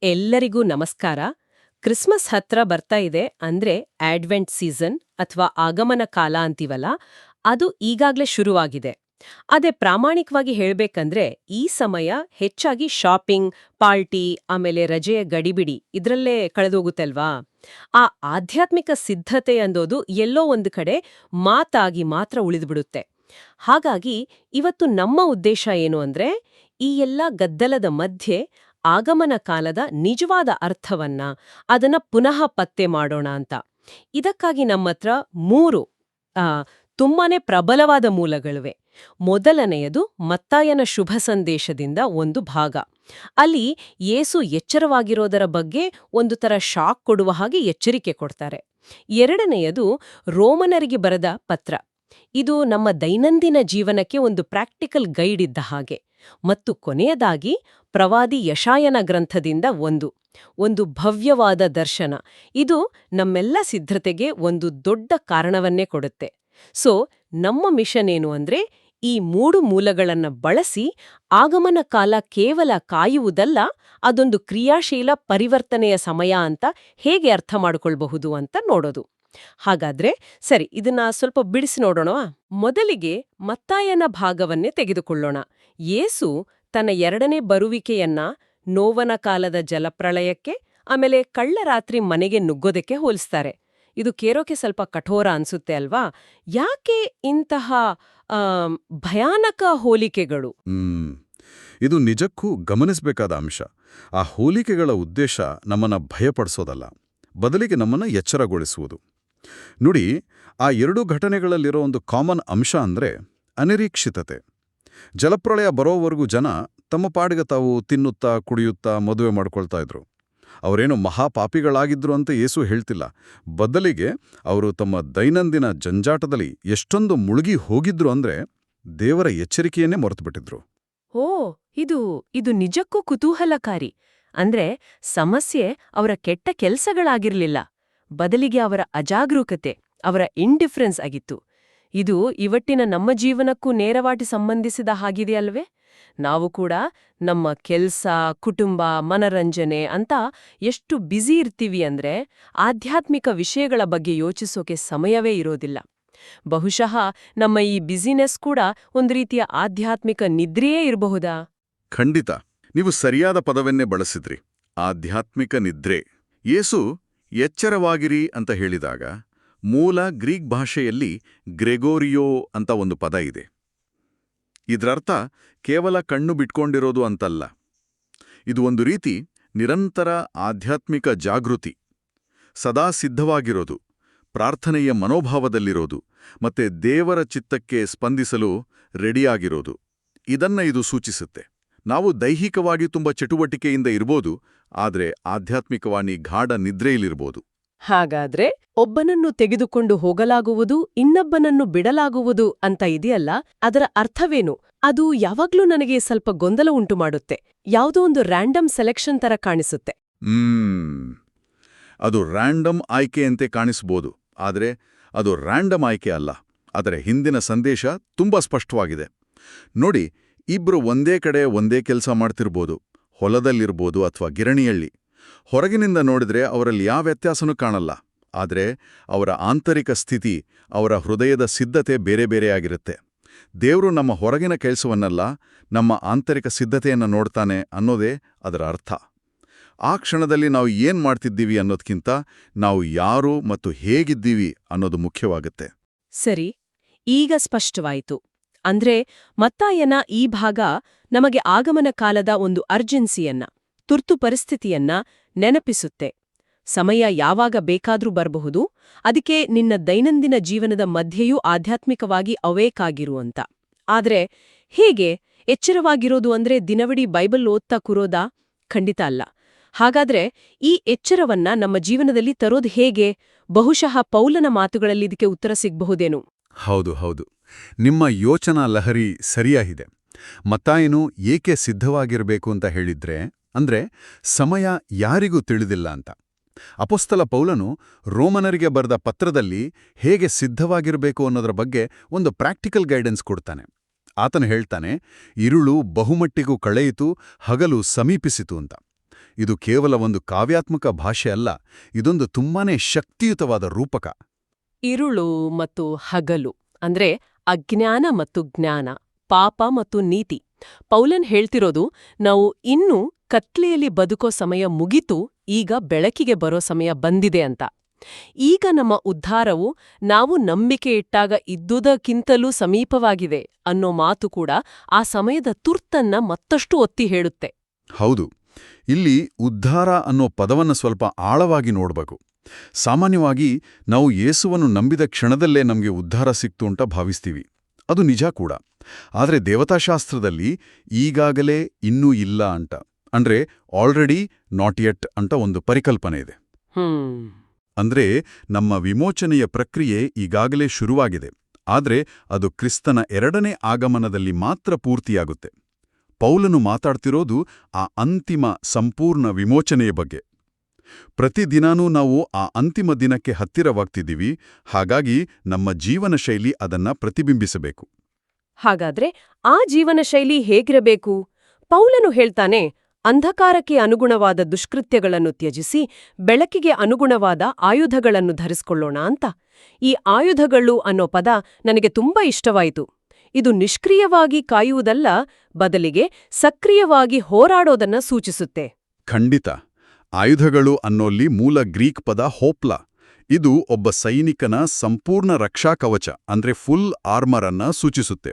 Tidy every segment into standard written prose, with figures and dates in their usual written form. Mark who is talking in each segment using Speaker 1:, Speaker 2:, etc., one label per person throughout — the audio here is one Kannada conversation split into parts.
Speaker 1: ಎಲ್ಲರಿಗೂ ನಮಸ್ಕಾರ. ಕ್ರಿಸ್ಮಸ್ ಹತ್ರ ಬರ್ತಾ ಇದೆ ಅಂದ್ರೆ ಆಡ್ವೆಂಟ್ ಸೀಸನ್ ಅಥವಾ ಆಗಮನ ಕಾಲ ಅಂತೀವಲ್ಲ, ಅದು ಈಗಾಗ್ಲೇ ಶುರುವಾಗಿದೆ. ಅದೇ ಪ್ರಾಮಾಣಿಕವಾಗಿ ಹೇಳ್ಬೇಕಂದ್ರೆ ಈ ಸಮಯ ಹೆಚ್ಚಾಗಿ ಶಾಪಿಂಗ್, ಪಾರ್ಟಿ, ಆಮೇಲೆ ರಜೆಯ ಗಡಿಬಿಡಿ ಇದ್ರಲ್ಲೇ ಕಳೆದೋಗುತ್ತಲ್ವಾ. ಆ ಆಧ್ಯಾತ್ಮಿಕ ಸಿದ್ಧತೆ ಅಂದೋದು ಎಲ್ಲೋ ಒಂದು ಕಡೆ ಮಾತಾಗಿ ಮಾತ್ರ ಉಳಿದುಬಿಡುತ್ತೆ. ಹಾಗಾಗಿ ಇವತ್ತು ನಮ್ಮ ಉದ್ದೇಶ ಏನು ಅಂದ್ರೆ ಈ ಎಲ್ಲ ಗದ್ದಲದ ಮಧ್ಯೆ ಆಗಮನ ಕಾಲದ ನಿಜವಾದ ಅರ್ಥವನ್ನ ಅದನ್ನ ಪುನಃ ಪತ್ತೆ ಮಾಡೋಣ ಅಂತ. ಇದಕ್ಕಾಗಿ ನಮ್ಮತ್ರ 3 ತುಂಬಾನೇ ಪ್ರಬಲವಾದ ಮೂಲಗಳಿವೆ. ಮೊದಲನೆಯದು ಮತ್ತಾಯನ ಶುಭ ಸಂದೇಶದಿಂದ ಒಂದು ಭಾಗ. ಅಲ್ಲಿ ಯೇಸು ಎಚ್ಚರವಾಗಿರೋದರ ಬಗ್ಗೆ ಒಂದು ತರ ಶಾಕ್ ಕೊಡುವ ಹಾಗೆ ಎಚ್ಚರಿಕೆ ಕೊಡ್ತಾರೆ. ಎರಡನೆಯದು ರೋಮನರಿಗೆ ಬರೆದ ಪತ್ರ. ಇದು ನಮ್ಮ ದೈನಂದಿನ ಜೀವನಕ್ಕೆ ಒಂದು ಪ್ರಾಕ್ಟಿಕಲ್ ಗೈಡ್ ಇದ್ದ ಹಾಗೆ. ಮತ್ತು ಕೊನೆಯದಾಗಿ ಪ್ರವಾದಿ ಯಶಾಯನ ಗ್ರಂಥದಿಂದ ಒಂದು ಭವ್ಯವಾದ ದರ್ಶನ. ಇದು ನಮ್ಮೆಲ್ಲ ಸಿದ್ಧತೆಗೆ ಒಂದು ದೊಡ್ಡ ಕಾರಣವನ್ನೇ ಕೊಡುತ್ತೆ. ಸೊ ನಮ್ಮ ಮಿಷನ್ ಏನು ಅಂದ್ರೆ ಈ 3 ಮೂಲಗಳನ್ನ ಬಳಸಿ ಆಗಮನ ಕಾಲ ಕೇವಲ ಕಾಯುವುದಲ್ಲ, ಅದೊಂದು ಕ್ರಿಯಾಶೀಲ ಪರಿವರ್ತನೆಯ ಸಮಯ ಅಂತ ಹೇಗೆ ಅರ್ಥ ಮಾಡಿಕೊಳ್ಬಹುದು ಅಂತ ನೋಡೋದು. ಹಾಗಾದ್ರೆ ಸರಿ, ಇದನ್ನ ಸ್ವಲ್ಪ ಬಿಡಿಸಿ ನೋಡೋಣವಾ? ಮೊದಲಿಗೆ ಮತ್ತಾಯನ ಭಾಗವನ್ನೇ ತೆಗೆದುಕೊಳ್ಳೋಣ. ಯೇಸು ತನ್ನ 2ನೇ ಬರುವಿಕೆಯನ್ನ ನೋವನ ಕಾಲದ ಜಲಪ್ರಳಯಕ್ಕೆ, ಆಮೇಲೆ ಕಳ್ಳರಾತ್ರಿ ಮನೆಗೆ ನುಗ್ಗೋದಕ್ಕೆ ಹೋಲಿಸ್ತಾರೆ. ಇದು ಕೇರೋಕೆ ಸ್ವಲ್ಪ ಕಠೋರ ಅನ್ಸುತ್ತೆ ಅಲ್ವಾ? ಯಾಕೆ ಇಂತಹ ಭಯಾನಕ ಹೋಲಿಕೆಗಳು?
Speaker 2: ಇದು ನಿಜಕ್ಕೂ ಗಮನಿಸಬೇಕಾದ ಅಂಶ. ಆ ಹೋಲಿಕೆಗಳ ಉದ್ದೇಶ ನಮ್ಮನ್ನ ಭಯಪಡಿಸೋದಲ್ಲ, ಬದಲಿಗೆ ನಮ್ಮನ್ನ ಎಚ್ಚರಗೊಳಿಸುವುದು. ನೋಡಿ, ಆ 2 ಘಟನೆಗಳಲ್ಲಿರೋ ಒಂದು ಕಾಮನ್ ಅಂಶ ಅಂದ್ರೆ ಅನಿರೀಕ್ಷಿತತೆ. ಜಲಪ್ರಳಯ ಬರೋವರೆಗೂ ಜನ ತಮ್ಮ ಪಾಡಿಗೆ ತಾವು ತಿನ್ನುತ್ತಾ ಕುಡಿಯುತ್ತಾ ಮದುವೆ ಮಾಡ್ಕೊಳ್ತಾ ಇದ್ರು. ಅವರೇನು ಮಹಾಪಾಪಿಗಳಾಗಿದ್ರು ಅಂತ ಯೇಸು ಹೇಳ್ತಿಲ್ಲ. ಬದಲಿಗೆ ಅವರು ತಮ್ಮ ದೈನಂದಿನ ಜಂಜಾಟದಲ್ಲಿ ಎಷ್ಟೊಂದು ಮುಳುಗಿ ಹೋಗಿದ್ರು ಅಂದ್ರೆ ದೇವರ ಎಚ್ಚರಿಕೆಯನ್ನೇ ಮರೆತುಬಿಟ್ಟಿದ್ರು.
Speaker 1: ಓ, ಇದು ನಿಜಕ್ಕೂ ಕುತೂಹಲಕಾರಿ. ಅಂದ್ರೆ ಸಮಸ್ಯೆ ಅವರ ಕೆಟ್ಟ ಕೆಲ್ಸಗಳಾಗಿರ್ಲಿಲ್ಲ, ಬದಲಿಗೆ ಅವರ ಅಜಾಗರೂಕತೆ, ಅವರ ಇಂಡಿಫರೆನ್ಸ್ ಆಗಿತ್ತು. ಇದು ಇವತ್ತಿನ ನಮ್ಮ ಜೀವನಕ್ಕೂ ನೇರವಾಗಿ ಸಂಬಂಧಿಸಿದ ಹಾಗಿದೆಯಲ್ವೇ? ನಾವು ಕೂಡ ನಮ್ಮ ಕೆಲ್ಸ, ಕುಟುಂಬ, ಮನರಂಜನೆ ಅಂತ ಎಷ್ಟು ಬ್ಯುಸಿ ಇರ್ತೀವಿ ಅಂದ್ರೆ ಆಧ್ಯಾತ್ಮಿಕ ವಿಷಯಗಳ ಬಗ್ಗೆ ಯೋಚಿಸೋಕೆ ಸಮಯವೇ ಇರೋದಿಲ್ಲ. ಬಹುಶಃ ನಮ್ಮ ಈ ಬ್ಯುಸಿನೆಸ್ ಕೂಡ ಒಂದು ರೀತಿಯ ಆಧ್ಯಾತ್ಮಿಕ ನಿದ್ರೆಯೇ ಇರಬಹುದಾ?
Speaker 2: ಖಂಡಿತ, ನೀವು ಸರಿಯಾದ ಪದವನ್ನೇ ಬಳಸಿದ್ರಿ, ಆಧ್ಯಾತ್ಮಿಕ ನಿದ್ರೆ. ಯೇಸು ಎಚ್ಚರವಾಗಿರಿ ಅಂತ ಹೇಳಿದಾಗ ಮೂಲ ಗ್ರೀಕ್ ಭಾಷೆಯಲ್ಲಿ ಗ್ರೆಗೋರಿಯೋ ಅಂತ ಒಂದು ಪದ ಇದೆ. ಇದರರ್ಥ ಕೇವಲ ಕಣ್ಣು ಬಿಟ್ಕೊಂಡಿರೋದು ಅಂತಲ್ಲ. ಇದು ಒಂದು ರೀತಿ ನಿರಂತರ ಆಧ್ಯಾತ್ಮಿಕ ಜಾಗೃತಿ, ಸದಾ ಸಿದ್ಧವಾಗಿರೋದು, ಪ್ರಾರ್ಥನೆಯ ಮನೋಭಾವದಲ್ಲಿರೋದು, ಮತ್ತೆ ದೇವರ ಚಿತ್ತಕ್ಕೆ ಸ್ಪಂದಿಸಲು ರೆಡಿಯಾಗಿರೋದು. ಇದು ಸೂಚಿಸುತ್ತೆ. ನಾವು ದೈಹಿಕವಾಗಿ ತುಂಬ ಚಟುವಟಿಕೆಯಿಂದ ಇರ್ಬೋದು, ಆದರೆ ಆಧ್ಯಾತ್ಮಿಕವಾಗಿ ಗಾಢ ನಿದ್ರೆಯಲ್ಲಿರ್ಬೋದು.
Speaker 1: ಹಾಗಾದ್ರೆ ಒಬ್ಬನನ್ನು ತೆಗೆದುಕೊಂಡು ಹೋಗಲಾಗುವುದು, ಇನ್ನೊಬ್ಬನನ್ನು ಬಿಡಲಾಗುವುದು ಅಂತ ಇದೆಯಲ್ಲ, ಅದರ ಅರ್ಥವೇನು? ಅದು ಯಾವಾಗ್ಲೂ ನನಗೆ ಸ್ವಲ್ಪ ಗೊಂದಲ ಉಂಟು ಮಾಡುತ್ತೆ. ಯಾವುದೋ ಒಂದು ರ್ಯಾಂಡಮ್ ಸೆಲೆಕ್ಷನ್ ತರ ಕಾಣಿಸುತ್ತೆ.
Speaker 2: ಅದು ರ್ಯಾಂಡಮ್ ಆಯ್ಕೆಯಂತೆ ಕಾಣಿಸ್ಬೋದು, ಆದರೆ ಅದು ರ್ಯಾಂಡಮ್ ಆಯ್ಕೆ ಅಲ್ಲ. ಅದರ ಹಿಂದಿನ ಸಂದೇಶ ತುಂಬಾ ಸ್ಪಷ್ಟವಾಗಿದೆ. ನೋಡಿ, ಇಬ್ರು ಒಂದೇ ಕಡೆ ಒಂದೇ ಕೆಲಸ ಮಾಡ್ತಿರ್ಬೋದು, ಹೊಲದಲ್ಲಿರ್ಬೋದು ಅಥವಾ ಗಿರಣಿಯಲ್ಲಿ. ಹೊರಗಿನಿಂದ ನೋಡಿದ್ರೆ ಅವರಲ್ಲಿ ಯಾವ ವ್ಯತ್ಯಾಸನೂ ಕಾಣಲ್ಲ, ಆದರೆ ಅವರ ಆಂತರಿಕ ಸ್ಥಿತಿ, ಅವರ ಹೃದಯದ ಸಿದ್ಧತೆ ಬೇರೆ ಬೇರೆಯಾಗಿರುತ್ತೆ. ದೇವರು ನಮ್ಮ ಹೊರಗಿನ ಕೆಲಸವನ್ನಲ್ಲ, ನಮ್ಮ ಆಂತರಿಕ ಸಿದ್ಧತೆಯನ್ನು ನೋಡ್ತಾನೆ ಅನ್ನೋದೇ ಅದರ ಅರ್ಥ. ಆ ಕ್ಷಣದಲ್ಲಿ ನಾವು ಏನ್ ಮಾಡ್ತಿದ್ದೀವಿ ಅನ್ನೋದಕ್ಕಿಂತ ನಾವು ಯಾರು ಮತ್ತು ಹೇಗಿದ್ದೀವಿ ಅನ್ನೋದು ಮುಖ್ಯವಾಗುತ್ತೆ.
Speaker 1: ಸರಿ, ಈಗ ಸ್ಪಷ್ಟವಾಯಿತು. ಅಂದ್ರೆ ಮತ್ತಾಯನ ಈ ಭಾಗ ನಮಗೆ ಆಗಮನ ಕಾಲದ ಒಂದು ಅರ್ಜೆನ್ಸಿಯನ್ನ, ತುರ್ತು ಪರಿಸ್ಥಿತಿಯನ್ನ ನೆನಪಿಸುತ್ತೆ. ಸಮಯ ಯಾವಾಗ ಬೇಕಾದ್ರೂ ಬರಬಹುದು, ಅದಕ್ಕೆ ನಿನ್ನ ದೈನಂದಿನ ಜೀವನದ ಮಧ್ಯೆಯೂ ಆಧ್ಯಾತ್ಮಿಕವಾಗಿ ಅವೇಕಾಗಿರು ಅಂತ. ಆದ್ರೆ ಹೇಗೆ ಎಚ್ಚರವಾಗಿರೋದು ಅಂದ್ರೆ ದಿನವಿಡೀ ಬೈಬಲ್ ಓದ್ತಾ ಕೂರೋದಾ? ಖಂಡಿತ ಅಲ್ಲ. ಹಾಗಾದ್ರೆ ಈ ಎಚ್ಚರವನ್ನ ನಮ್ಮ ಜೀವನದಲ್ಲಿ ತರೋದು ಹೇಗೆ? ಬಹುಶಃ ಪೌಲನ ಮಾತುಗಳಲ್ಲಿ ಇದಕ್ಕೆ ಉತ್ತರ ಸಿಗಬಹುದೇನು?
Speaker 2: ಹೌದು, ನಿಮ್ಮ ಯೋಚನಾ ಲಹರಿ ಸರಿಯಾಗಿದೆ. ಮತ್ತಾಯನು ಏಕೆ ಸಿದ್ಧವಾಗಿರಬೇಕು ಅಂತ ಹೇಳಿದ್ರೆ, ಅಂದ್ರೆ ಸಮಯ ಯಾರಿಗೂ ತಿಳಿದಿಲ್ಲ ಅಂತ. ಅಪೊಸ್ತಲ ಪೌಲನು ರೋಮನರಿಗೆ ಬರೆದ ಪತ್ರದಲ್ಲಿ ಹೇಗೆ ಸಿದ್ಧವಾಗಿರಬೇಕು ಅನ್ನೋದರ ಬಗ್ಗೆ ಒಂದು ಪ್ರಾಕ್ಟಿಕಲ್ ಗೈಡೆನ್ಸ್ ಕೊಡ್ತಾನೆ. ಆತನು ಹೇಳ್ತಾನೆ, ಇರುಳು ಬಹುಮಟ್ಟಿಗೂ ಕಳೆಯಿತು, ಹಗಲು ಸಮೀಪಿಸಿತು ಅಂತ. ಇದು ಕೇವಲ ಒಂದು ಕಾವ್ಯಾತ್ಮಕ ಭಾಷೆ ಅಲ್ಲ, ಇದೊಂದು ತುಂಬಾನೇ ಶಕ್ತಿಯುತವಾದ ರೂಪಕ.
Speaker 1: ಇರುಳು ಮತ್ತು ಹಗಲು ಅಂದ್ರೆ ಅಜ್ಞಾನ ಮತ್ತು ಜ್ಞಾನ, ಪಾಪ ಮತ್ತು ನೀತಿ. ಪೌಲನ್ ಹೇಳ್ತಿರೋದು, ನಾವು ಇನ್ನೂ ಕತ್ಲೆಯಲ್ಲಿ ಬದುಕೋ ಸಮಯ ಮುಗಿತು, ಈಗ ಬೆಳಕಿಗೆ ಬರೋ ಸಮಯ ಬಂದಿದೆ ಅಂತ. ಈಗ ನಮ್ಮ ಉದ್ಧಾರವು ನಾವು ನಂಬಿಕೆ ಇಟ್ಟಾಗ ಇದ್ದುದಕ್ಕಿಂತಲೂ ಸಮೀಪವಾಗಿದೆ ಅನ್ನೋ ಮಾತು ಕೂಡ ಆ ಸಮಯದ ತುರ್ತನ್ನ ಮತ್ತಷ್ಟು ಒತ್ತಿ ಹೇಳುತ್ತೆ.
Speaker 2: ಹೌದು, ಇಲ್ಲಿ ಉದ್ಧಾರ ಅನ್ನೋ ಪದವನ್ನು ಸ್ವಲ್ಪ ಆಳವಾಗಿ ನೋಡ್ಬೇಕು. ಸಾಮಾನ್ಯವಾಗಿ ನಾವು ಯೇಸುವನ್ನು ನಂಬಿದ ಕ್ಷಣದಲ್ಲೇ ನಮಗೆ ಉದ್ಧಾರ ಸಿಕ್ತು ಅಂತ ಭಾವಿಸ್ತೀವಿ. ಅದು ನಿಜ ಕೂಡ. ಆದರೆ ದೇವತಾಶಾಸ್ತ್ರದಲ್ಲಿ ಈಗಾಗಲೇ ಇನ್ನೂ ಇಲ್ಲ ಅಂತ, ಅಂದ್ರೆ ಆಲ್ರೆಡಿ ನಾಟ್ ಯೆಟ್ ಅಂತ ಒಂದು ಪರಿಕಲ್ಪನೆ ಇದೆ. ಅಂದ್ರೆ ನಮ್ಮ ವಿಮೋಚನೆಯ ಪ್ರಕ್ರಿಯೆ ಈಗಾಗಲೇ ಶುರುವಾಗಿದೆ, ಆದ್ರೆ ಅದು ಕ್ರಿಸ್ತನ ಎರಡನೇ ಆಗಮನದಲ್ಲಿ ಮಾತ್ರ ಪೂರ್ತಿಯಾಗುತ್ತೆ. ಪೌಲನು ಮಾತಾಡ್ತಿರೋದು ಆ ಅಂತಿಮ ಸಂಪೂರ್ಣ ವಿಮೋಚನೆಯ ಬಗ್ಗೆ. ಪ್ರತಿದಿನಾನೂ ನಾವು ಆ ಅಂತಿಮ ದಿನಕ್ಕೆ ಹತ್ತಿರವಾಗ್ತಿದ್ದೀವಿ, ಹಾಗಾಗಿ ನಮ್ಮ ಜೀವನ ಶೈಲಿ ಅದನ್ನ ಪ್ರತಿಬಿಂಬಿಸಬೇಕು.
Speaker 1: ಹಾಗಾದ್ರೆ ಆ ಜೀವನ ಶೈಲಿ ಹೇಗಿರಬೇಕು? ಪೌಲನು ಹೇಳ್ತಾನೆ, ಅಂಧಕಾರಕ್ಕೆ ಅನುಗುಣವಾದ ದುಷ್ಕೃತ್ಯಗಳನ್ನು ತ್ಯಜಿಸಿ ಬೆಳಕಿಗೆ ಅನುಗುಣವಾದ ಆಯುಧಗಳನ್ನು ಧರಿಸ್ಕೊಳ್ಳೋಣ ಅಂತ. ಈ ಆಯುಧಗಳು ಅನ್ನೋ ಪದ ನನಗೆ ತುಂಬಾ ಇಷ್ಟವಾಯಿತು. ಇದು ನಿಷ್ಕ್ರಿಯವಾಗಿ ಕಾಯುವುದಲ್ಲ, ಬದಲಿಗೆ ಸಕ್ರಿಯವಾಗಿ ಹೋರಾಡೋದನ್ನ ಸೂಚಿಸುತ್ತೆ.
Speaker 2: ಖಂಡಿತ. ಆಯುಧಗಳು ಅನ್ನೋಲ್ಲಿ ಮೂಲ ಗ್ರೀಕ್ ಪದ ಹೋಪ್ಲ. ಇದು ಒಬ್ಬ ಸೈನಿಕನ ಸಂಪೂರ್ಣ ರಕ್ಷಾ ಕವಚ ಅಂದ್ರೆ ಫುಲ್ ಆರ್ಮರ್ ಅನ್ನ ಸೂಚಿಸುತ್ತೆ.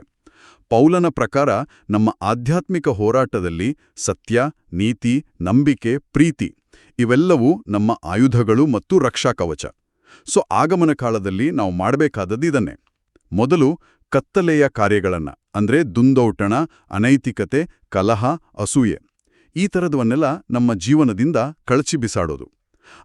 Speaker 2: ಪೌಲನ ಪ್ರಕಾರ ನಮ್ಮ ಆಧ್ಯಾತ್ಮಿಕ ಹೋರಾಟದಲ್ಲಿ ಸತ್ಯ, ನೀತಿ, ನಂಬಿಕೆ, ಪ್ರೀತಿ ಇವೆಲ್ಲವೂ ನಮ್ಮ ಆಯುಧಗಳು ಮತ್ತು ರಕ್ಷಾ ಕವಚ. ಆಗಮನ ಕಾಲದಲ್ಲಿ ನಾವು ಮಾಡಬೇಕಾದದ್ದು ಇದನ್ನೇ. ಮೊದಲು ಕತ್ತಲೆಯ ಕಾರ್ಯಗಳನ್ನ ಅಂದ್ರೆ ದುಂದೌಟಣ, ಅನೈತಿಕತೆ, ಕಲಹ, ಅಸೂಯೆ ಈ ಥರದವನ್ನೆಲ್ಲ ನಮ್ಮ ಜೀವನದಿಂದ ಕಳಚಿ ಬಿಸಾಡೋದು.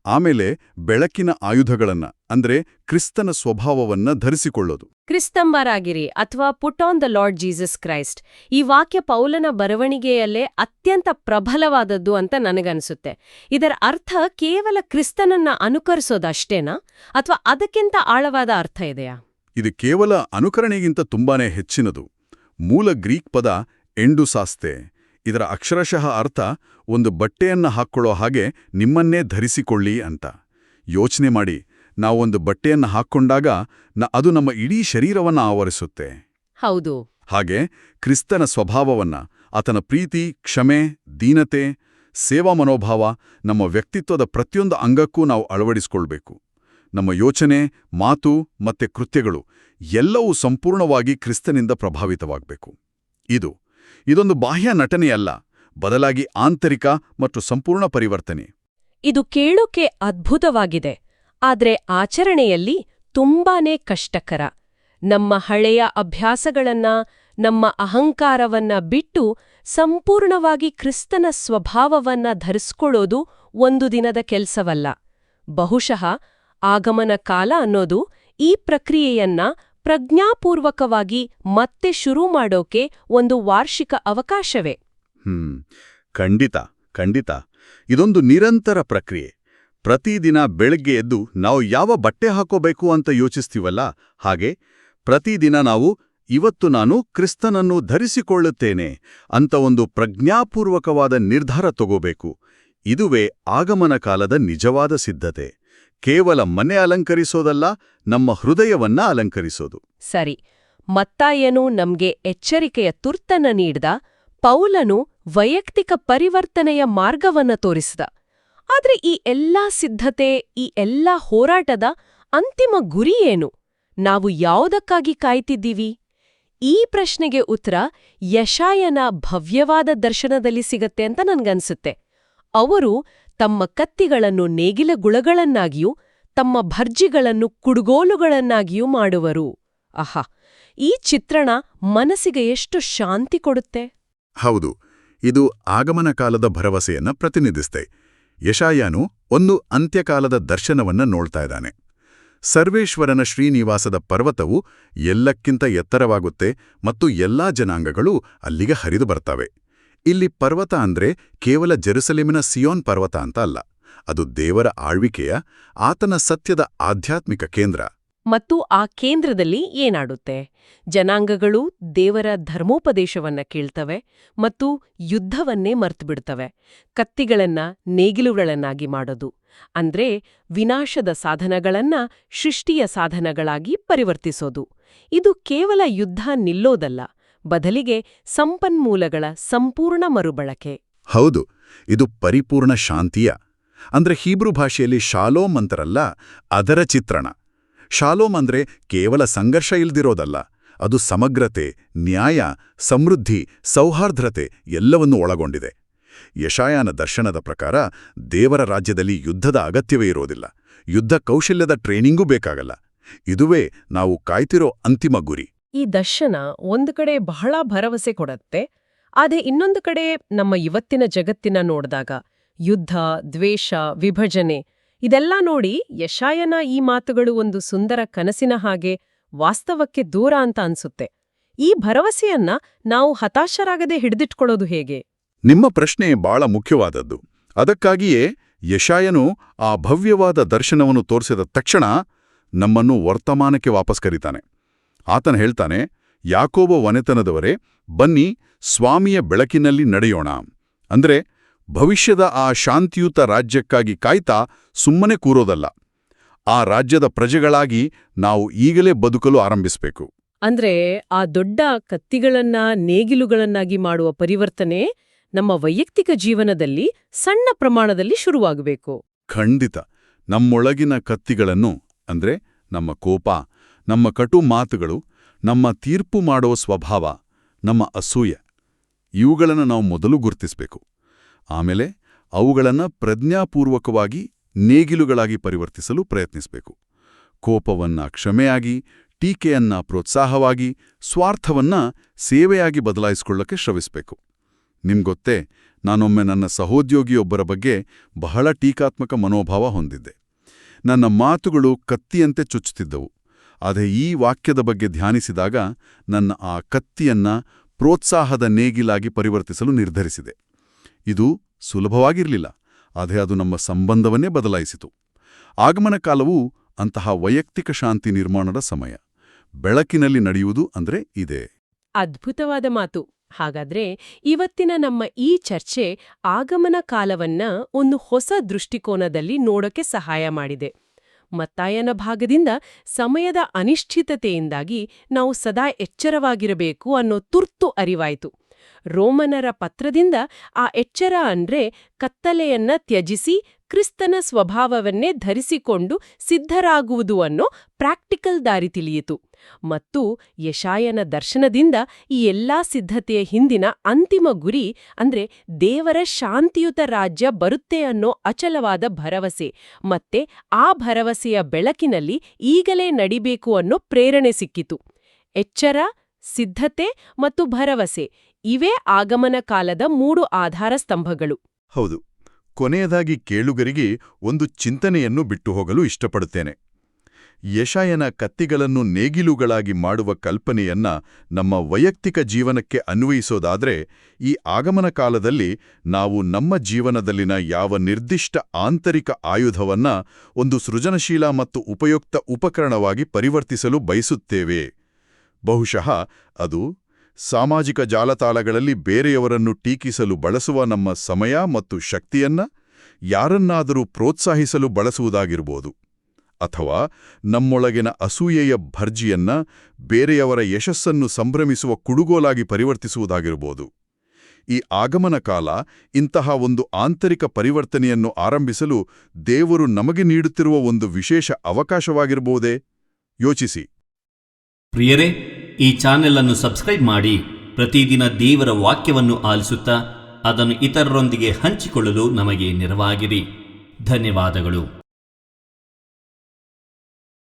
Speaker 2: ಆಮೇಲೆ ಬೆಳಕಿನ ಆಯುಧಗಳನ್ನ ಅಂದ್ರೆ ಕ್ರಿಸ್ತನ ಸ್ವಭಾವವನ್ನ ಧರಿಸಿಕೊಳ್ಳೋದು.
Speaker 1: ಕ್ರಿಸ್ತಂಬರಾಗಿರಿ ಅಥವಾ put on the lord Jesus Christ. ಈ ವಾಕ್ಯ ಪೌಲನ ಬರವಣಿಗೆಯಲ್ಲೇ ಅತ್ಯಂತ ಪ್ರಬಲವಾದದ್ದು ಅಂತ ನನಗನ್ಸುತ್ತೆ. ಇದರ ಅರ್ಥ ಕೇವಲ ಕ್ರಿಸ್ತನನ್ನ ಅನುಕರಿಸೋದಷ್ಟೇನಾ ಅಥವಾ ಅದಕ್ಕಿಂತ ಆಳವಾದ ಅರ್ಥ ಇದೆಯಾ?
Speaker 2: ಇದು ಕೇವಲ ಅನುಕರಣೆಗಿಂತ ತುಂಬಾನೇ ಹೆಚ್ಚಿನದು. ಮೂಲ ಗ್ರೀಕ್ ಪದ ಎಂಡುಸಾಸ್ತೆ. ಇದರ ಅಕ್ಷರಶಃ ಅರ್ಥ ಒಂದು ಬಟ್ಟೆಯನ್ನ ಹಾಕ್ಕೊಳ್ಳೋ ಹಾಗೆ ನಿಮ್ಮನ್ನೇ ಧರಿಸಿಕೊಳ್ಳಿ ಅಂತ. ಯೋಚನೆ ಮಾಡಿ, ನಾವೊಂದು ಬಟ್ಟೆಯನ್ನ ಹಾಕ್ಕೊಂಡಾಗ ಅದು ನಮ್ಮ ಇಡೀ ಶರೀರವನ್ನ ಆವರಿಸುತ್ತೆ.
Speaker 1: ಹೌದು.
Speaker 2: ಹಾಗೆ ಕ್ರಿಸ್ತನ ಸ್ವಭಾವವನ್ನ, ಆತನ ಪ್ರೀತಿ, ಕ್ಷಮೆ, ದೀನತೆ, ಸೇವಾ ಮನೋಭಾವ ನಮ್ಮ ವ್ಯಕ್ತಿತ್ವದ ಪ್ರತಿಯೊಂದು ಅಂಗಕ್ಕೂ ನಾವು ಅಳವಡಿಸಿಕೊಳ್ಬೇಕು. ನಮ್ಮ ಯೋಚನೆ, ಮಾತು ಮತ್ತೆ ಕೃತ್ಯಗಳು ಎಲ್ಲವೂ ಸಂಪೂರ್ಣವಾಗಿ ಕ್ರಿಸ್ತನಿಂದ ಪ್ರಭಾವಿತವಾಗಬೇಕು. ಇದೊಂದು ಬಾಹ್ಯ ನಟನೆಯಲ್ಲ, ಬದಲಾಗಿ ಆಂತರಿಕ ಮತ್ತು ಸಂಪೂರ್ಣ ಪರಿವರ್ತನೆ.
Speaker 1: ಇದು ಕೇಳೋಕೆ ಅದ್ಭುತವಾಗಿದೆ, ಆದ್ರೆ ಆಚರಣೆಯಲ್ಲಿ ತುಂಬಾನೇ ಕಷ್ಟಕರ. ನಮ್ಮ ಹಳೆಯ ಅಭ್ಯಾಸಗಳನ್ನ, ನಮ್ಮ ಅಹಂಕಾರವನ್ನ ಬಿಟ್ಟು ಸಂಪೂರ್ಣವಾಗಿ ಕ್ರಿಸ್ತನ ಸ್ವಭಾವವನ್ನ ಧರಿಸ್ಕೊಳ್ಳೋದು ಒಂದು ದಿನದ ಕೆಲ್ಸವಲ್ಲ. ಬಹುಶಃ ಆಗಮನ ಕಾಲ ಅನ್ನೋದು ಈ ಪ್ರಕ್ರಿಯೆಯನ್ನ ಪ್ರಜ್ಞಾಪೂರ್ವಕವಾಗಿ ಮತ್ತೆ ಶುರು ಮಾಡೋಕೆ ಒಂದು ವಾರ್ಷಿಕ ಅವಕಾಶವೇ.
Speaker 2: ಖಂಡಿತ. ಇದೊಂದು ನಿರಂತರ ಪ್ರಕ್ರಿಯೆ. ಪ್ರತಿದಿನ ಬೆಳಗ್ಗೆ ಎದ್ದು ನಾವು ಯಾವ ಬಟ್ಟೆ ಹಾಕೋಬೇಕು ಅಂತ ಯೋಚಿಸ್ತೀವಲ್ಲ, ಹಾಗೆ ಪ್ರತಿದಿನ ನಾವು ಇವತ್ತು ನಾನು ಕ್ರಿಸ್ತನನ್ನು ಧರಿಸಿಕೊಳ್ಳುತ್ತೇನೆ ಅಂತ ಒಂದು ಪ್ರಜ್ಞಾಪೂರ್ವಕವಾದ ನಿರ್ಧಾರ ತಗೋಬೇಕು. ಇದುವೇ ಆಗಮನ ಕಾಲದ ನಿಜವಾದ ಸಿದ್ಧತೆ. ಕೇವಲ ಮನೆ ಅಲಂಕರಿಸೋದಲ್ಲ, ನಮ್ಮ ಹೃದಯವನ್ನ ಅಲಂಕರಿಸೋದು.
Speaker 1: ಸರಿ, ಮತ್ತಾಯನು ನಮ್ಗೆ ಎಚ್ಚರಿಕೆಯ ತುರ್ತನ್ನ ನೀಡ್ದ, ಪೌಲನು ವೈಯಕ್ತಿಕ ಪರಿವರ್ತನೆಯ ಮಾರ್ಗವನ್ನ ತೋರಿಸಿದ. ಆದ್ರೆ ಈ ಎಲ್ಲಾ ಸಿದ್ಧತೆ, ಈ ಎಲ್ಲಾ ಹೋರಾಟದ ಅಂತಿಮ ಗುರಿ ಏನು? ನಾವು ಯಾವುದಕ್ಕಾಗಿ ಕಾಯ್ತಿದ್ದೀವಿ? ಈ ಪ್ರಶ್ನೆಗೆ ಉತ್ತರ ಯೆಶಾಯನ ಭವ್ಯವಾದ ದರ್ಶನದಲ್ಲಿ ಸಿಗತ್ತೆ ಅಂತ ನನ್ಗನ್ಸುತ್ತೆ. ಅವರು ತಮ್ಮ ಕತ್ತಿಗಳನ್ನು ನೇಗಿಲ ಗುಳಗಳನ್ನಾಗಿಯೂ ತಮ್ಮ ಭರ್ಜಿಗಳನ್ನು ಕುಡುಗೋಲುಗಳನ್ನಾಗಿಯೂ ಮಾಡುವರು. ಆಹಾ, ಈ ಚಿತ್ರಣ ಮನಸ್ಸಿಗೆ ಎಷ್ಟು ಶಾಂತಿ ಕೊಡುತ್ತೆ.
Speaker 2: ಹೌದು, ಇದು ಆಗಮನ ಕಾಲದ ಭರವಸೆಯನ್ನ ಪ್ರತಿನಿಧಿಸುತ್ತೆ. ಯೆಶಾಯನು ಒಂದು ಅಂತ್ಯಕಾಲದ ದರ್ಶನವನ್ನ ನೋಡ್ತಾ ಇದ್ದಾನೆ. ಸರ್ವೇಶ್ವರನ ಶ್ರೀನಿವಾಸದ ಪರ್ವತವು ಎಲ್ಲಕ್ಕಿಂತ ಎತ್ತರವಾಗುತ್ತೆ ಮತ್ತು ಎಲ್ಲಾ ಜನಾಂಗಗಳು ಅಲ್ಲಿಗೆ ಹರಿದು ಬರ್ತವೆ. ಇಲ್ಲಿ ಪರ್ವತ ಅಂದ್ರೆ ಕೇವಲ ಜೆರುಸಲೇಮಿನ ಸಿಯೋನ್ ಪರ್ವತ ಅಂತ ಅಲ್ಲ, ಅದು ದೇವರ ಆಳ್ವಿಕೆಯ, ಆತನ ಸತ್ಯದ ಆಧ್ಯಾತ್ಮಿಕ ಕೇಂದ್ರ.
Speaker 1: ಮತ್ತು ಆ ಕೇಂದ್ರದಲ್ಲಿ ಏನಾಡುತ್ತೆ? ಜನಾಂಗಗಳು ದೇವರ ಧರ್ಮೋಪದೇಶವನ್ನ ಕೇಳ್ತವೆ ಮತ್ತು ಯುದ್ಧವನ್ನೇ ಮರ್ತುಬಿಡ್ತವೆ. ಕತ್ತಿಗಳನ್ನ ನೇಗಿಲುಗಳನ್ನಾಗಿ ಮಾಡೋದು ಅಂದ್ರೆ ವಿನಾಶದ ಸಾಧನಗಳನ್ನ ಸೃಷ್ಟಿಯ ಸಾಧನಗಳಾಗಿ ಪರಿವರ್ತಿಸೋದು. ಇದು ಕೇವಲ ಯುದ್ಧ ನಿಲ್ಲೋದಲ್ಲ, ಬದಲಿಗೆ ಸಂಪನ್ಮೂಲಗಳ ಸಂಪೂರ್ಣ ಮರುಬಳಕೆ.
Speaker 2: ಹೌದು, ಇದು ಪರಿಪೂರ್ಣ ಶಾಂತಿಯ ಅಂದ್ರೆ ಹೀಬ್ರೂ ಭಾಷೆಯಲ್ಲಿ ಶಾಲೋಮ್ ಅಂತಾರಲ್ಲ, ಅದರ ಚಿತ್ರಣ. ಶಾಲೋಮ್ ಅಂದ್ರೆ ಕೇವಲ ಸಂಘರ್ಷ ಇಲ್ದಿರೋದಲ್ಲ, ಅದು ಸಮಗ್ರತೆ, ನ್ಯಾಯ, ಸಮೃದ್ಧಿ, ಸೌಹಾರ್ದ್ರತೆ ಎಲ್ಲವನ್ನೂ ಒಳಗೊಂಡಿದೆ. ಯೆಶಾಯನ ದರ್ಶನದ ಪ್ರಕಾರ ದೇವರ ರಾಜ್ಯದಲ್ಲಿ ಯುದ್ಧದ ಅಗತ್ಯವೇ ಇರೋದಿಲ್ಲ, ಯುದ್ಧ ಕೌಶಲ್ಯದ ಟ್ರೈನಿಂಗೂ ಬೇಕಾಗಲ್ಲ. ಇದುವೇ ನಾವು ಕಾಯ್ತಿರೋ ಅಂತಿಮ ಗುರಿ.
Speaker 1: ಈ ದರ್ಶನ ಒಂದು ಕಡೆ ಬಹಳ ಭರವಸೆ ಕೊಡತ್ತೆ, ಆದ್ರೆ ಇನ್ನೊಂದು ಕಡೆ ನಮ್ಮ ಇವತ್ತಿನ ಜಗತ್ತಿನ ನೋಡಿದಾಗ ಯುದ್ಧ, ದ್ವೇಷ, ವಿಭಜನೆ ಇದೆಲ್ಲ ನೋಡಿ ಯೆಶಾಯನ ಈ ಮಾತುಗಳು ಒಂದು ಸುಂದರ ಕನಸಿನ ಹಾಗೆ, ವಾಸ್ತವಕ್ಕೆ ದೂರ ಅಂತ ಅನ್ಸುತ್ತೆ. ಈ ಭರವಸೆಯನ್ನ ನಾವು ಹತಾಶರಾಗದೆ ಹಿಡಿದಿಟ್ಕೊಳ್ಳೋದು ಹೇಗೆ?
Speaker 2: ನಿಮ್ಮ ಪ್ರಶ್ನೆ ಬಹಳ ಮುಖ್ಯವಾದದ್ದು. ಅದಕ್ಕಾಗಿಯೇ ಯೆಶಾಯನು ಆ ಭವ್ಯವಾದ ದರ್ಶನವನ್ನು ತೋರಿಸಿದ ತಕ್ಷಣ ನಮ್ಮನ್ನು ವರ್ತಮಾನಕ್ಕೆ ವಾಪಸ್ ಕರೀತಾನೆ. ಆತನು ಹೇಳ್ತಾನೆ, ಯಾಕೋಬ ವನೆತನದವರೇ, ಬನ್ನಿ ಸ್ವಾಮಿಯ ಬೆಳಕಿನಲ್ಲಿ ನಡೆಯೋಣ. ಅಂದ್ರೆ ಭವಿಷ್ಯದ ಆ ಶಾಂತಿಯುತ ರಾಜ್ಯಕ್ಕಾಗಿ ಕಾಯ್ತಾ ಸುಮ್ಮನೆ ಕೂರೋದಲ್ಲ, ಆ ರಾಜ್ಯದ ಪ್ರಜೆಗಳಾಗಿ ನಾವು ಈಗಲೇ ಬದುಕಲು ಆರಂಭಿಸಬೇಕು.
Speaker 1: ಅಂದ್ರೆ ಆ ದೊಡ್ಡ ಕತ್ತಿಗಳನ್ನ ನೇಗಿಲುಗಳನ್ನಾಗಿ ಮಾಡುವ ಪರಿವರ್ತನೆ ನಮ್ಮ ವೈಯಕ್ತಿಕ ಜೀವನದಲ್ಲಿ ಸಣ್ಣ ಪ್ರಮಾಣದಲ್ಲಿ ಶುರುವಾಗಬೇಕು.
Speaker 2: ಖಂಡಿತ. ನಮ್ಮೊಳಗಿನ ಕತ್ತಿಗಳನ್ನು ಅಂದ್ರೆ ನಮ್ಮ ಕೋಪ, ನಮ್ಮ ಕಟು ಮಾತುಗಳು, ನಮ್ಮ ತೀರ್ಪು ಮಾಡುವ ಸ್ವಭಾವ, ನಮ್ಮ ಅಸೂಯೆ ಇವುಗಳನ್ನು ನಾವು ಮೊದಲು ಗುರುತಿಸಬೇಕು. ಆಮೇಲೆ ಅವುಗಳನ್ನು ಪ್ರಜ್ಞಾಪೂರ್ವಕವಾಗಿ ನೇಗಿಲುಗಳಾಗಿ ಪರಿವರ್ತಿಸಲು ಪ್ರಯತ್ನಿಸಬೇಕು. ಕೋಪವನ್ನ ಕ್ಷಮೆಯಾಗಿ, ಟೀಕೆಯನ್ನ ಪ್ರೋತ್ಸಾಹವಾಗಿ, ಸ್ವಾರ್ಥವನ್ನ ಸೇವೆಯಾಗಿ ಬದಲಾಯಿಸಿಕೊಳ್ಳಕ್ಕೆ ಶ್ರಮಿಸಬೇಕು. ನಿಮ್ಗೊತ್ತೇ, ನಾನೊಮ್ಮೆ ನನ್ನ ಸಹೋದ್ಯೋಗಿಯೊಬ್ಬರ ಬಗ್ಗೆ ಬಹಳ ಟೀಕಾತ್ಮಕ ಮನೋಭಾವ ಹೊಂದಿದ್ದೆ. ನನ್ನ ಮಾತುಗಳು ಕತ್ತಿಯಂತೆ ಚುಚ್ಚುತ್ತಿದ್ದವು. ಆದರೆ ಈ ವಾಕ್ಯದ ಬಗ್ಗೆ ಧ್ಯಾನಿಸಿದಾಗ ನನ್ನ ಆ ಕತ್ತಿಯನ್ನ ಪ್ರೋತ್ಸಾಹದ ನೇಗಿಲಾಗಿ ಪರಿವರ್ತಿಸಲು ನಿರ್ಧರಿಸಿದೆ. ಇದು ಸುಲಭವಾಗಿರಲಿಲ್ಲ, ಆದರೆ ಅದು ನಮ್ಮ ಸಂಬಂಧವನ್ನೇ ಬದಲಾಯಿಸಿತು. ಆಗಮನ ಕಾಲವು ಅಂತಹ ವೈಯಕ್ತಿಕ ಶಾಂತಿ ನಿರ್ಮಾಣದ ಸಮಯ. ಬೆಳಕಿನಲ್ಲಿ ನಡೆಯುವುದು ಅಂದ್ರೆ ಇದೆ.
Speaker 1: ಅದ್ಭುತವಾದ ಮಾತು. ಹಾಗಾದ್ರೆ ಇವತ್ತಿನ ನಮ್ಮ ಈ ಚರ್ಚೆ ಆಗಮನ ಕಾಲವನ್ನ ಒಂದು ಹೊಸ ದೃಷ್ಟಿಕೋನದಲ್ಲಿ ನೋಡೋಕೆ ಸಹಾಯ ಮಾಡಿದೆ. ಮತ್ತಾಯನ ಭಾಗದಿಂದ ಸಮಯದ ಅನಿಶ್ಚಿತತೆಯಿಂದಾಗಿ ನಾವು ಸದಾ ಎಚ್ಚರವಾಗಿರಬೇಕು ಅನ್ನೋ ತುರ್ತು ಅರಿವಾಯಿತು. ರೋಮನರ ಪತ್ರದಿಂದ ಆ ಎಚ್ಚರ ಅಂದ್ರೆ ಕತ್ತಲೆಯನ್ನ ತ್ಯಜಿಸಿ ಕ್ರಿಸ್ತನ ಸ್ವಭಾವವನ್ನೇ ಧರಿಸಿಕೊಂಡು ಸಿದ್ಧರಾಗುವುದು ಅನ್ನೋ ಪ್ರಾಕ್ಟಿಕಲ್ ದಾರಿ ತಿಳಿಯಿತು. ಮತ್ತು ಯೆಶಾಯನ ದರ್ಶನದಿಂದ ಈ ಎಲ್ಲಾ ಸಿದ್ಧತೆಯ ಹಿಂದಿನ ಅಂತಿಮ ಗುರಿ ಅಂದ್ರೆ ದೇವರ ಶಾಂತಿಯುತ ರಾಜ್ಯ ಬರುತ್ತೆ ಅನ್ನೋ ಅಚಲವಾದ ಭರವಸೆ, ಮತ್ತೆ ಆ ಭರವಸೆಯ ಬೆಳಕಿನಲ್ಲಿ ಈಗಲೇ ನಡಿಬೇಕು ಅನ್ನೋ ಪ್ರೇರಣೆ ಸಿಕ್ಕಿತು. ಎಚ್ಚರ, ಸಿದ್ಧತೆ ಮತ್ತು ಭರವಸೆ ಇವೇ ಆಗಮನ ಕಾಲದ 3 ಆಧಾರ ಸ್ತಂಭಗಳು.
Speaker 2: ಹೌದು. ಕೊನೆಯದಾಗಿ ಕೇಳುಗರಿಗೆ ಒಂದು ಚಿಂತನೆಯನ್ನು ಬಿಟ್ಟು ಹೋಗಲು ಇಷ್ಟಪಡುತ್ತೇನೆ. ಯೆಶಾಯನ ಕತ್ತಿಗಳನ್ನು ನೇಗಿಲುಗಳಾಗಿ ಮಾಡುವ ಕಲ್ಪನೆಯನ್ನ ನಮ್ಮ ವೈಯಕ್ತಿಕ ಜೀವನಕ್ಕೆ ಅನ್ವಯಿಸೋದಾದ್ರೆ, ಈ ಆಗಮನ ಕಾಲದಲ್ಲಿ ನಾವು ನಮ್ಮ ಜೀವನದಲ್ಲಿನ ಯಾವ ನಿರ್ದಿಷ್ಟ ಆಂತರಿಕ ಆಯುಧವನ್ನ ಒಂದು ಸೃಜನಶೀಲ ಮತ್ತು ಉಪಯುಕ್ತ ಉಪಕರಣವಾಗಿ ಪರಿವರ್ತಿಸಲು ಬಯಸುತ್ತೇವೆ. ಬಹುಶಃ ಅದು ಸಾಮಾಜಿಕ ಜಾಲತಾಣಗಳಲ್ಲಿ ಬೇರೆಯವರನ್ನು ಟೀಕಿಸಲು ಬಳಸುವ ನಮ್ಮ ಸಮಯ ಮತ್ತು ಶಕ್ತಿಯನ್ನ ಯಾರನ್ನಾದರೂ ಪ್ರೋತ್ಸಾಹಿಸಲು ಬಳಸುವುದಾಗಿರ್ಬೋದು, ಅಥವಾ ನಮ್ಮೊಳಗಿನ ಅಸೂಯೆಯ ಭರ್ಜಿಯನ್ನ ಬೇರೆಯವರ ಯಶಸ್ಸನ್ನು ಸಂಭ್ರಮಿಸುವ ಕುಡುಗೋಲಾಗಿ ಪರಿವರ್ತಿಸುವುದಾಗಿರ್ಬೋದು. ಈ ಆಗಮನ ಕಾಲ ಇಂತಹ ಒಂದು ಆಂತರಿಕ ಪರಿವರ್ತನೆಯನ್ನು ಆರಂಭಿಸಲು ದೇವರು ನಮಗೆ ನೀಡುತ್ತಿರುವ ಒಂದು ವಿಶೇಷ ಅವಕಾಶವಾಗಿರಬಹುದೇ? ಯೋಚಿಸಿ.
Speaker 3: ಪ್ರಿಯರೇ, ಈ ಚಾನೆಲ್ ಅನ್ನು ಸಬ್ಸ್ಕ್ರೈಬ್ ಮಾಡಿ ಪ್ರತಿದಿನ ದೇವರ ವಾಕ್ಯವನ್ನು ಆಲಿಸುತ್ತಾ ಅದನ್ನು ಇತರರೊಂದಿಗೆ ಹಂಚಿಕೊಳ್ಳಲು ನಮಗೆ ನೆರವಾಗಿರಿ. ಧನ್ಯವಾದಗಳು.